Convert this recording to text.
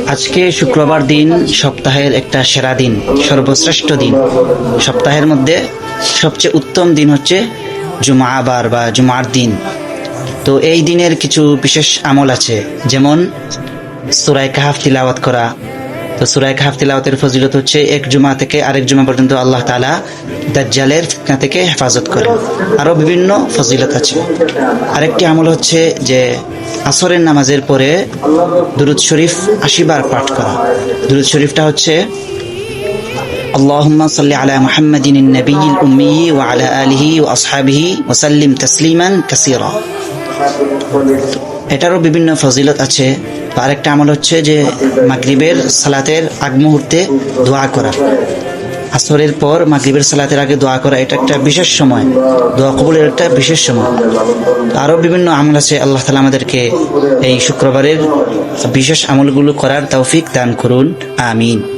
আজকে শুক্রবার দিন, সপ্তাহের একটা সেরা দিন, সর্বশ্রেষ্ঠ দিন। সপ্তাহের মধ্যে সবচেয়ে উত্তম দিন হচ্ছে জুমাবার বা জুমার দিন। তো এই দিনের কিছু বিশেষ আমল আছে, যেমন সূরা কাহফ তিলাওয়াত করা। তো সূরা কাহফ তিলাওয়াতের ফজিলত হচ্ছে এক জুমা থেকে আরেক জুমা পর্যন্ত আল্লাহ তাআলা দাজ্জালের ফিতনা থেকে হেফাজত করেন। আরো বিভিন্ন ফজিলত আছে। আরেকটি আমল হচ্ছে যে আসরের নামাজের পরে দুরূদ শরীফ ৮০ বার পাঠ করা। দুরূদ শরীফটা হচ্ছে আল্লাহুম্মা সাল্লি আলা মুহাম্মাদিন নবিয়্যিল উম্মি ওয়া আলা আলিহি ওয়া আসহাবিহি ওয়া সাল্লিম তাসলিমান কাসীরা। এটারও বিভিন্ন ফজিলত আছে। আরেকটা আমল হচ্ছে যে মাগরিবের সালাতের আগ মুহূর্তে দোয়া করা। আসরের পর মাগরিবের সালাতের আগে দোয়া করা, এটা একটা বিশেষ সময়, দোয়া কবুলের একটা বিশেষ সময়। আরো বিভিন্ন আমল আছে। আল্লাহ তাআলা আমাদেরকে এই শুক্রবারের বিশেষ আমলগুলো করার তৌফিক দান করুন। আমিন।